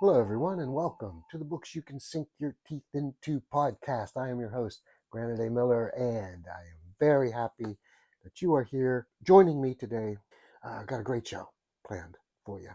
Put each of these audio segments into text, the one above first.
Hello, everyone, and welcome to the Books You Can Sink Your Teeth Into podcast. I am your host, Granite A. Miller, and I am very happy that you are here joining me today. I've got a great show planned for you.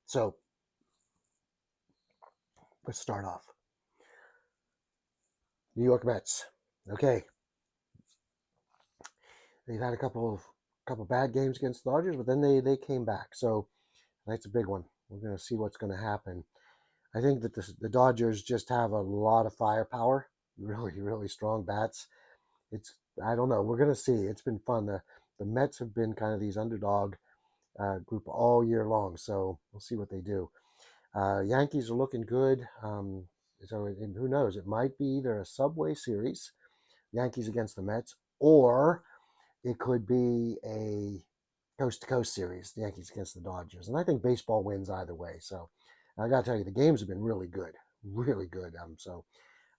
So let's start off. New York Mets. Okay, they've had a couple bad games against the Dodgers, but then they came back. So that's a big one. We're going to see what's going to happen. I think that the Dodgers just have a lot of firepower, really strong bats. I don't know. We're gonna see. It's been fun. The Mets have been kind of these underdog group all year long, so we'll see what they do. Yankees are looking good. And who knows? It might be either a Subway Series, Yankees against the Mets, or it could be a coast to coast series, the Yankees against the Dodgers. And I think baseball wins either way. So I got to tell you, the games have been really good, really good. So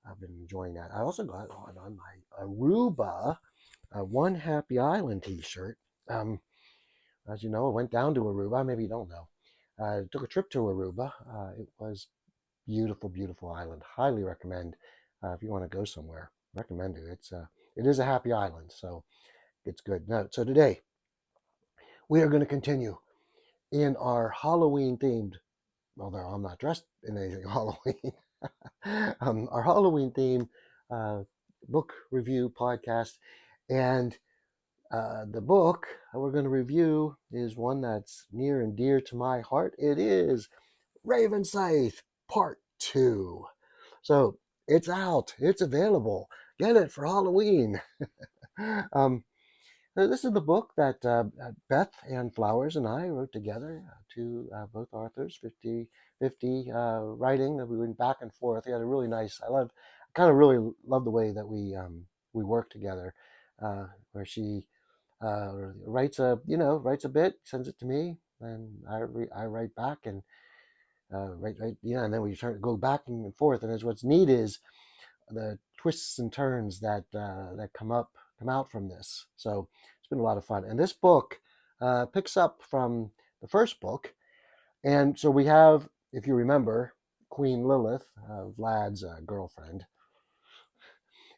I've been enjoying that. I also got on my Aruba One Happy Island t-shirt. Um, as you know, I went down to Aruba. Maybe you don't know. I took a trip to Aruba. It was beautiful island. Highly recommend if you want to go somewhere. Recommend it. It is a happy island, so it's good. Now, so today we are going to continue in our Halloween themed. Although I'm not dressed in anything Halloween, our Halloween theme uh, book review podcast, and the book that we're going to review is one that's near and dear to my heart. It is Ravenscythe Part 2. So it's out, it's available. Get it for Halloween. um, this is the book that Beth and Flowers and I wrote together, both authors, 50-50 writing that we went back and forth. We had a really nice, kind of really love the way that we work together, where she writes a bit, sends it to me, and I write back and and then we go back and forth. And as what's neat is the twists and turns that come out from this. So it's been a lot of fun. And this book picks up from the first book, and so we have, if you remember, Queen Lilith, Vlad's girlfriend.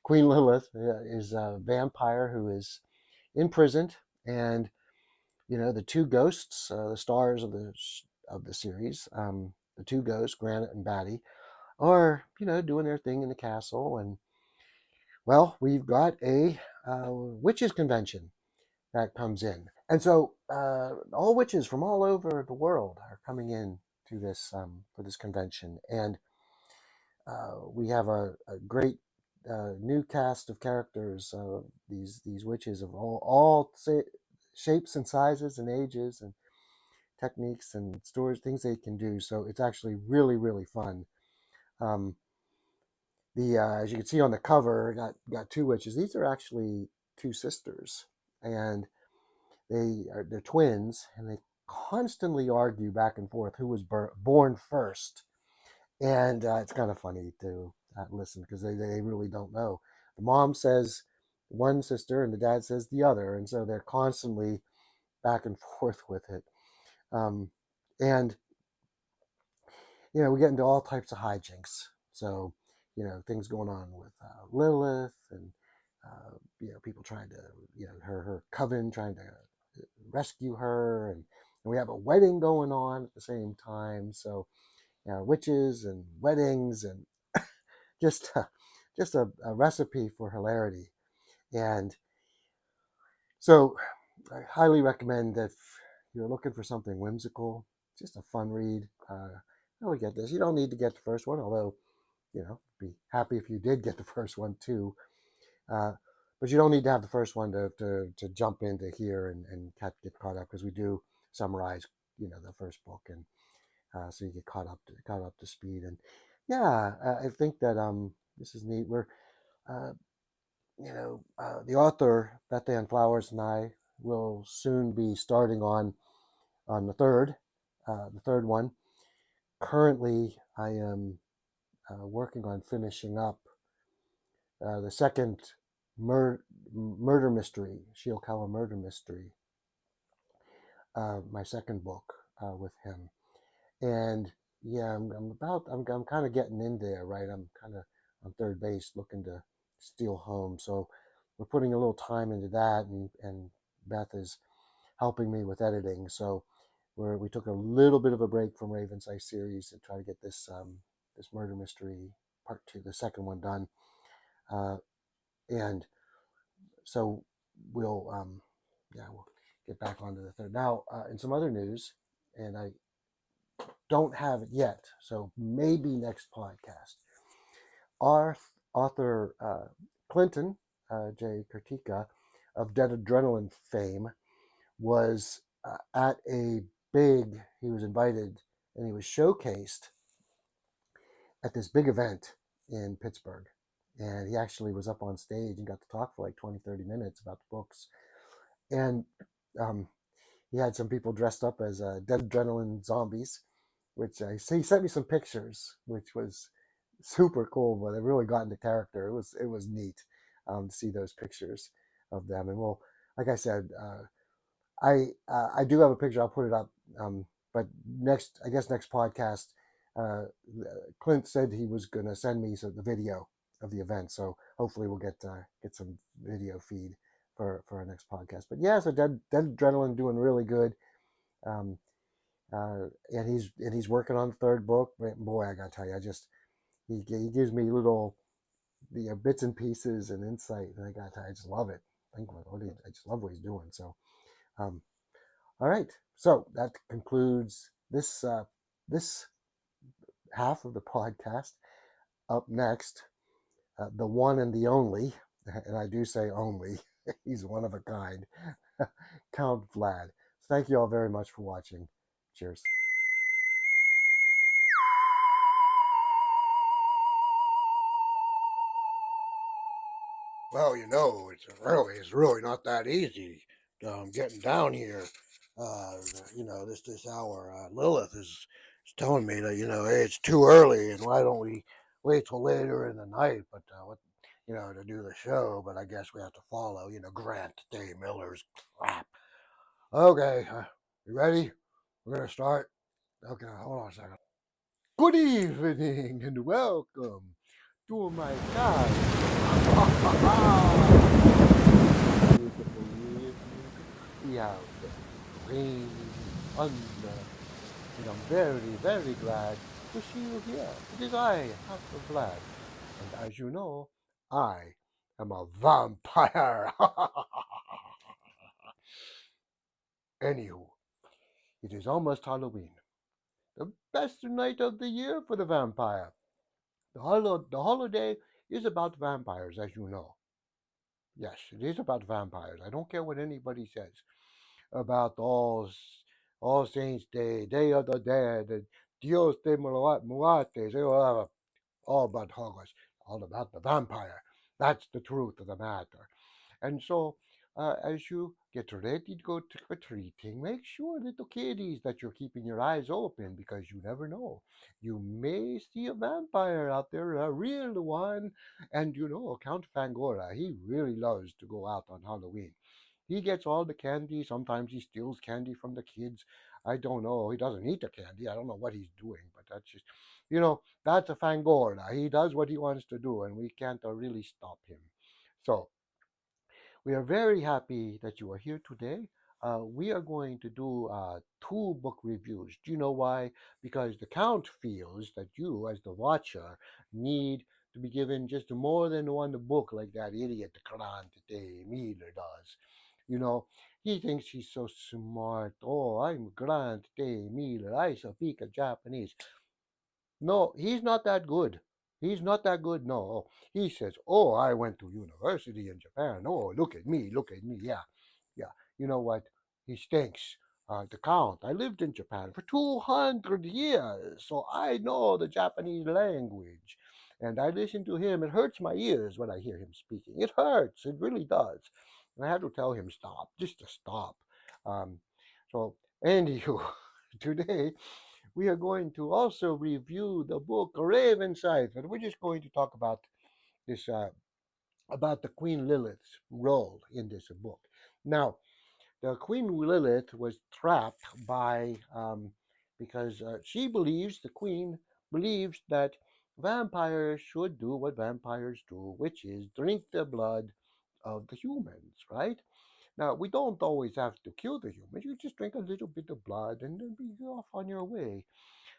Queen Lilith is a vampire who is imprisoned, and the two ghosts, the stars of the series, the two ghosts, Granite and Batty, are doing their thing in the castle, and well, we've got a witches convention that comes in, and so all witches from all over the world are coming in to this for this convention, and we have a great new cast of characters. These witches of shapes and sizes and ages and techniques and stories, things they can do. So it's actually really fun. Um, the As you can see on the cover, got two witches. These are actually two sisters, and they're twins, and they constantly argue back and forth who was born first. And it's kind of funny to listen because they really don't know. The mom says one sister, and the dad says the other, and so they're constantly back and forth with it. Um, and we get into all types of hijinks. So, things going on with Lilith, and people trying to, her coven trying to rescue her, and we have a wedding going on at the same time. So, witches and weddings, and just a recipe for hilarity. And so, I highly recommend that if you're looking for something whimsical, just a fun read. Really get this. You don't need to get the first one, although be happy if you did get the first one too. Uh, but you don't need to have the first one to jump into here and get caught up, because we do summarize the first book, and so you get caught up to speed. And yeah, I think that this is neat. We're uh, the author Beth Ann Flowers and I will soon be starting on the third one. Currently, I am working on finishing up the second murder mystery, Shiokawa murder mystery, my second book with him. And yeah, I'm kind of getting in there, right? I'm kind of on third base looking to steal home. So we're putting a little time into that, and Beth is helping me with editing. So we took a little bit of a break from Ravenscythe series to try to get this murder mystery part two, the second one done. And so we'll get back onto the third. Now, in some other news, and I don't have it yet, so maybe next podcast. Our author Clinton J. Kurtika of Dead Adrenaline fame was at a he was invited and he was showcased at this big event in Pittsburgh. And he actually was up on stage and got to talk for like 20, 30 minutes about the books. And um, he had some people dressed up as Dead Adrenaline zombies, which he sent me some pictures, which was super cool. But it really got into character. It was neat to see those pictures of them. And well, like I said, I do have a picture. I'll put it up. But I guess next podcast, uh, Clint said he was going to send me the video of the event. So hopefully we'll get some video feed for our next podcast. But yeah, so Dead Adrenaline doing really good. Um, and he's working on the third book. But boy, I gotta tell you, he gives me little bits and pieces and insight, and I gotta tell you, I just love it. I just love what he's doing. So. Um, all right, so that concludes this half of the podcast. Up next, the one and the only, and I do say only, he's one of a kind, Count Vlad. So thank you all very much for watching. Cheers. Well, it's really not that easy getting down here. This hour. Lilith is telling me that hey, it's too early, and why don't we wait till later in the night? But to do the show. But I guess we have to follow Grant Day Miller's crap. Okay, you ready? We're gonna start. Okay, hold on a second. Good evening and welcome to my cast. Beautiful evening. We have rain, thunder, and I'm very, very glad to see you here. It is I, Count Vlad, and as you know, I am a vampire. Anywho, it is almost Halloween, the best night of the year for the vampire. The holiday is about vampires, as you know. Yes, it is about vampires. I don't care what anybody says about All Saints Day, Day of the Dead, and Dios de Muertes, all about August, all about the vampire. That's the truth of the matter. And so, as you get ready to go trick or treating, make sure, little kiddies, that you're keeping your eyes open because you never know. You may see a vampire out there, a real one. And Count Fangora, he really loves to go out on Halloween. He gets all the candy. Sometimes he steals candy from the kids. I don't know. He doesn't eat the candy. I don't know what he's doing, but that's just, that's a Fangorna. He does what he wants to do, and we can't really stop him. So, we are very happy that you are here today. We are going to do two book reviews. Do you know why? Because the Count feels that you, as the watcher, need to be given just more than one book like that idiot Grant Miller does. You know, he thinks he's so smart. Oh, I'm Grant Miller. I speak Japanese. No, he's not that good. He's not that good. No, he says, "Oh, I went to university in Japan. Oh, look at me, look at me." Yeah, yeah. You know what? He stinks. The Count. I lived in Japan for 200 years, so I know the Japanese language. And I listen to him. It hurts my ears when I hear him speaking. It hurts. It really does. And I had to tell him stop, just to stop. Um, so, anywho, today we are going to also review the book Ravenscythe, but we're just going to talk about this about the Queen Lilith's role in this book. Now, the Queen Lilith was trapped by because she believes, the queen believes, that vampires should do what vampires do, which is drink the blood of the humans, right? Now, we don't always have to kill the humans. You just drink a little bit of blood and then be off on your way.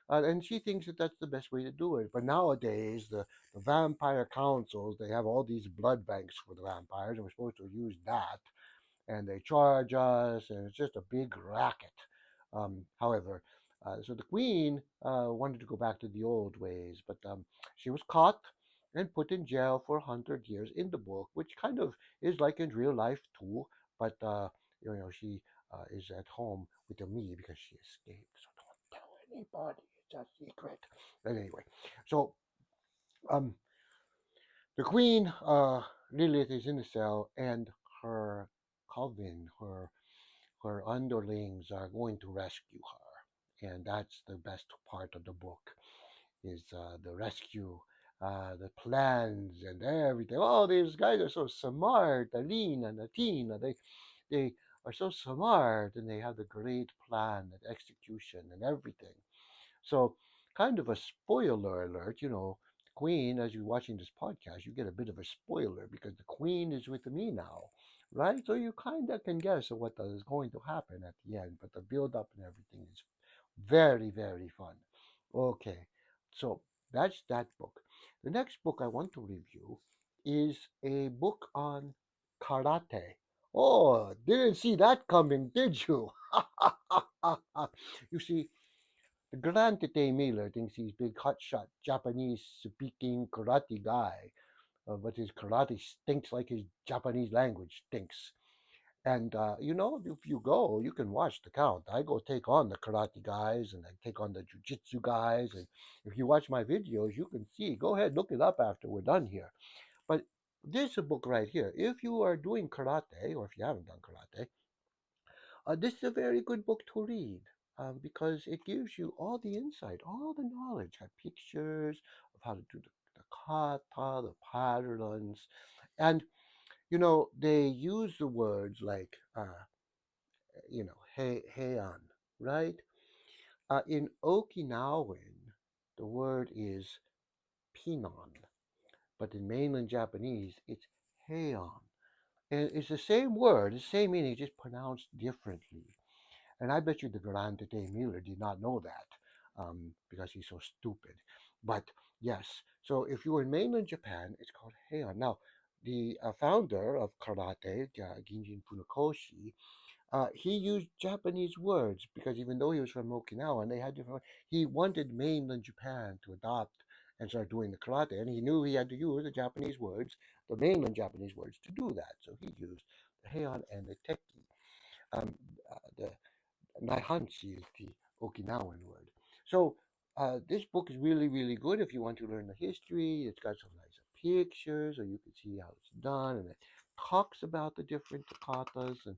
And she thinks that that's the best way to do it. But nowadays, the vampire councils, they have all these blood banks for the vampires, and we're supposed to use that, and they charge us, and it's just a big racket. However, so the queen wanted to go back to the old ways, but she was caught and put in jail for 100 years in the book, which kind of is like in real life too. But she is at home with me because she escaped. So don't tell anybody; it's a secret. But anyway, so um, the queen Lilith is in the cell, and her coven, her underlings are going to rescue her, and that's the best part of the book is the rescue, the plans and everything. Oh, these guys are so smart. Aline and Atina, they are so smart, and they have the great plan and execution and everything. So, kind of a spoiler alert, Queen, as you're watching this podcast, you get a bit of a spoiler because the Queen is with me now, right? So you kind of can guess what is going to happen at the end, but the build up and everything is very, very fun. Okay, so that's that book. The next book I want to review is a book on karate. Oh, didn't see that coming, did you? You see, the Grand Tete Miller thinks he's big hotshot Japanese speaking karate guy, but his karate stinks like his Japanese language stinks. And if you go, you can watch the count. I go take on the karate guys and I take on the jujitsu guys. And if you watch my videos, you can see. Go ahead, look it up after we're done here. But there's a book right here. If you are doing karate, or if you haven't done karate, this is a very good book to read because it gives you all the insight, all the knowledge, have pictures of how to do the kata, the patterns, and they use the words like heian, right? In Okinawan, the word is pinon, but in mainland Japanese, it's heian. And it's the same word, the same meaning, just pronounced differently. And I bet you the Grand Tete Miller did not know that because he's so stupid. But yes, so if you were in mainland Japan, it's called heian. Now, the founder of karate, Ginjin Funakoshi, he used Japanese words because even though he was from Okinawa and they had different, he wanted mainland Japan to adopt and start doing the karate, and he knew he had to use the Japanese words, the mainland Japanese words, to do that. So he used the heian and the teki. The Naihanchi is the Okinawan word. So this book is really, really good if you want to learn the history. It's got some nice pictures, or you can see how it's done, and it talks about the different katas and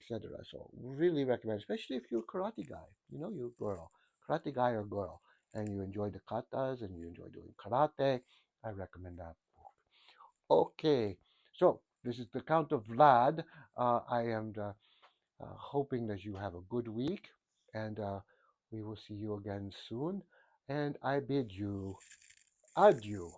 etc. So really recommend, especially if you're a karate guy. You're a girl, karate guy or girl, and you enjoy the katas and you enjoy doing karate. I recommend that book. Okay, so this is the Count of Vlad. I am hoping that you have a good week, and we will see you again soon. And I bid you adieu.